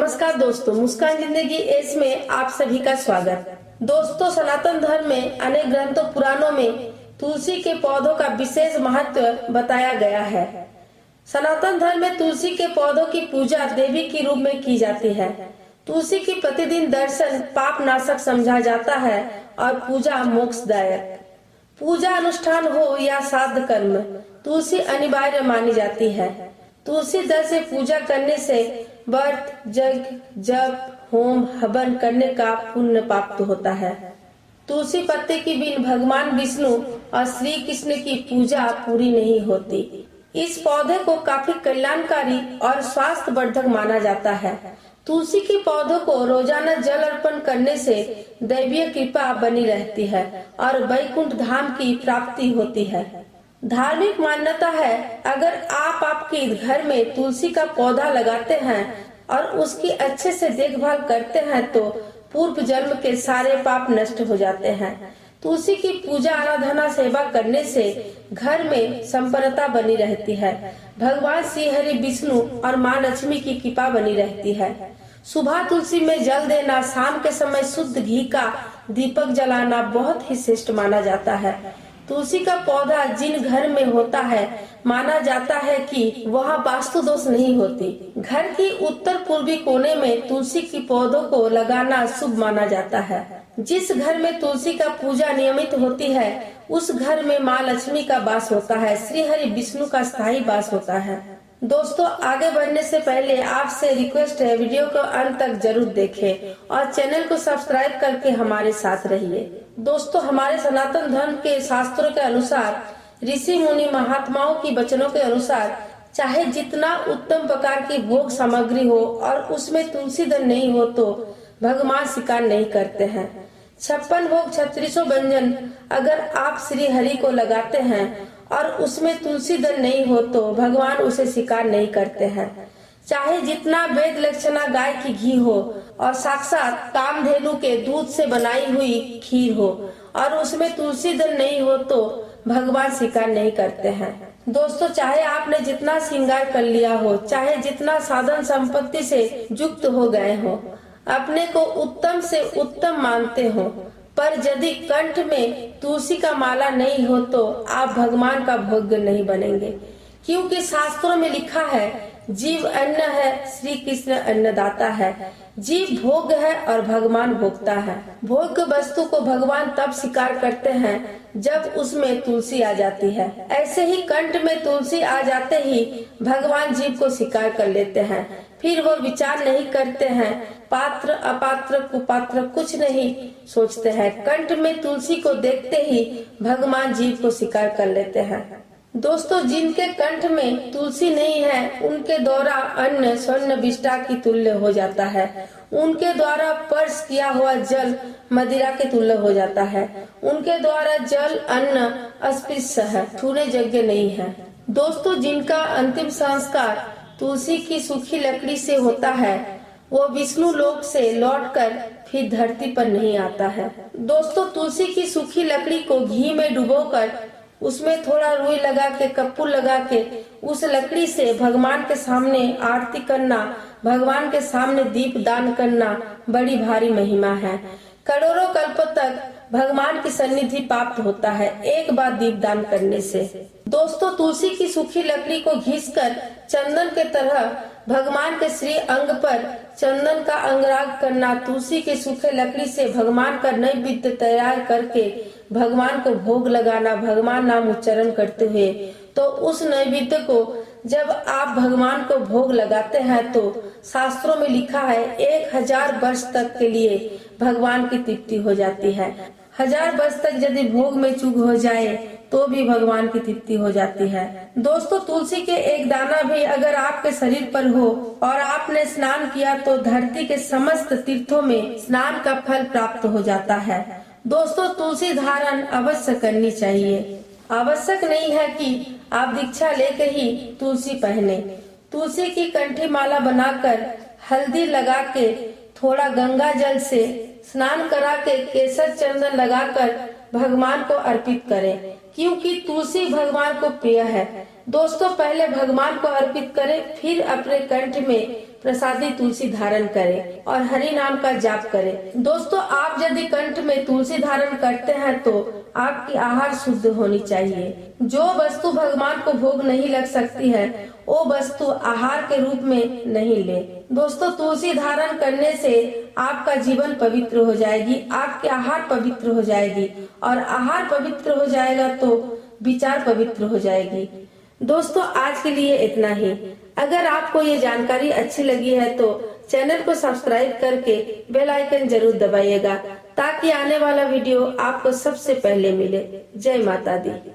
नमस्कार दोस्तों, मुस्कान जिंदगी एस में आप सभी का स्वागत। दोस्तों, सनातन धर्म में अनेक ग्रंथों पुराणों में तुलसी के पौधों का विशेष महत्व बताया गया है। सनातन धर्म में तुलसी के पौधों की पूजा देवी के रूप में की जाती है। तुलसी की प्रतिदिन दर्शन पाप नाशक समझा जाता है और पूजा मोक्षदायक। पूजा अनुष्ठान हो या श्राद्ध कर्म, तुलसी अनिवार्य मानी जाती है। तुलसी दल से पूजा करने से व्रत, यज्ञ, जप, होम, हवन करने का पुण्य प्राप्त होता है। तुलसी पत्ते के बिन भगवान विष्णु और श्री कृष्ण की पूजा पूरी नहीं होती। इस पौधे को काफी कल्याणकारी और स्वास्थ्य वर्धक माना जाता है। तुलसी के पौधों को रोजाना जल अर्पण करने से दैवीय कृपा बनी रहती है और वैकुंठ धाम की प्राप्ति होती है। धार्मिक मान्यता है, अगर आप आपके घर में तुलसी का पौधा लगाते हैं और उसकी अच्छे से देखभाल करते हैं तो पूर्व जन्म के सारे पाप नष्ट हो जाते हैं। तुलसी की पूजा आराधना सेवा करने से घर में संपन्नता बनी रहती है। भगवान श्री हरि, विष्णु और माँ लक्ष्मी की कृपा बनी रहती है। सुबह तुलसी में जल देना, शाम के समय शुद्ध घी का दीपक जलाना बहुत ही श्रेष्ठ माना जाता है। तुलसी का पौधा जिन घर में होता है, माना जाता है कि वहाँ वास्तु दोष नहीं होती। घर की उत्तर पूर्वी कोने में तुलसी के पौधों को लगाना शुभ माना जाता है। जिस घर में तुलसी का पूजा नियमित होती है, उस घर में माँ लक्ष्मी का वास होता है, श्री हरि विष्णु का स्थायी वास होता है। दोस्तों, आगे बढ़ने से पहले आपसे रिक्वेस्ट है, वीडियो को अंत तक जरूर देखें और चैनल को सब्सक्राइब करके हमारे साथ रहिए। दोस्तों, हमारे सनातन धर्म के शास्त्रों के अनुसार, ऋषि मुनि महात्माओं की वचनों के अनुसार, चाहे जितना उत्तम प्रकार की भोग सामग्री हो और उसमें तुलसी दल नहीं हो तो भगवान स्वीकार नहीं करते हैं। 56 भोग 3600 व्यंजन अगर आप श्री हरि को लगाते हैं और उसमें तुलसी दल नहीं हो तो भगवान उसे स्वीकार नहीं करते हैं। चाहे जितना वेद लक्षणा गाय की घी हो और साक्षात कामधेनु के दूध से बनाई हुई खीर हो और उसमें तुलसी दल नहीं हो तो भगवान स्वीकार नहीं करते हैं। दोस्तों, चाहे आपने जितना श्रृंगार कर लिया हो, चाहे जितना साधन संपत्ति से युक्त हो गए हो, अपने को उत्तम से उत्तम मानते हो, पर यदि कंठ में तुलसी का माला नहीं हो तो आप भगवान का भोग्य नहीं बनेंगे। क्योंकि शास्त्रों में लिखा है, जीव अन्न है, श्री कृष्ण अन्नदाता है। जीव भोग है और भगवान भोगता है। भोग्य वस्तु को भगवान तब स्वीकार करते हैं जब उसमें तुलसी आ जाती है। ऐसे ही कंठ में तुलसी आ जाते ही भगवान जीव को स्वीकार कर लेते हैं। फिर वो विचार नहीं करते हैं, पात्र अपात्र कुपात्र कुछ नहीं सोचते हैं। कंठ में तुलसी को देखते ही भगवान जीव को स्वीकार कर लेते हैं। दोस्तों, जिनके कंठ में तुलसी नहीं है, उनके द्वारा अन्न स्वर्ण विष्ठा की तुल्य हो जाता है। उनके द्वारा स्पर्श किया हुआ जल मदिरा के तुल्य हो जाता है। उनके द्वारा जल अन्न अस्पृश्य है, छूने योग्य नहीं है। दोस्तों, जिनका अंतिम संस्कार तुलसी की सूखी लकड़ी से होता है, वो विष्णु लोक से लौटकर फिर धरती पर नहीं आता है। दोस्तों, तुलसी की सूखी लकड़ी को घी में डुबोकर उसमें थोड़ा रुई लगा के, कपूर लगा के, उस लकड़ी से भगवान के सामने आरती करना, भगवान के सामने दीप दान करना बड़ी भारी महिमा है। करोड़ों कल्प तक भगवान की सन्निधि प्राप्त होता है एक बार दीप दान करने से। दोस्तों, तुलसी की सूखी लकड़ी को घिसकर चंदन के तरह भगवान के श्री अंग पर चंदन का अंगराग करना, तुलसी के सूखे लकड़ी से भगवान का नैवेद्य तैयार करके भगवान को भोग लगाना, भगवान नाम उच्चारण करते हुए, तो उस नैवेद्य को जब आप भगवान को भोग लगाते हैं तो शास्त्रों में लिखा है 1000 वर्ष तक के लिए भगवान की तृप्ति हो जाती है। 1000 वर्ष तक यदि भोग में चूक हो जाए तो भी भगवान की तृप्ति हो जाती है। दोस्तों, तुलसी के एक दाना भी अगर आपके शरीर पर हो और आपने स्नान किया तो धरती के समस्त तीर्थों में स्नान का फल प्राप्त हो जाता है। दोस्तों, तुलसी धारण अवश्य करनी चाहिए। आवश्यक नहीं है कि आप दीक्षा लेकर ही तुलसी पहने। तुलसी की कंठी माला बनाकर हल्दी लगा के, थोड़ा गंगा जल से स्नान करा के, केसर चंदन लगाकर भगवान को अर्पित करें। क्योंकि तुलसी भगवान को प्रिय है। दोस्तों पहले भगवान को अर्पित करें, फिर अपने कंठ में प्रसादी तुलसी धारण करें और हरि नाम का जाप करें। दोस्तों आप यदि कंठ में तुलसी धारण करते हैं तो आपकी आहार शुद्ध होनी चाहिए। जो वस्तु भगवान को भोग नहीं लग सकती है वो वस्तु आहार के रूप में नहीं ले। दोस्तों तुलसी धारण करने से आपका जीवन पवित्र हो जाएगी, आपकी आहार पवित्र हो जाएगी और आहार पवित्र हो जाएगा तो विचार पवित्र हो जाएगी। दोस्तों आज के लिए इतना ही। अगर आपको ये जानकारी अच्छी लगी है तो चैनल को सब्सक्राइब करके बेल आइकन जरूर दबाइएगा ताकि आने वाला वीडियो आपको सबसे पहले मिले। जय माता दी।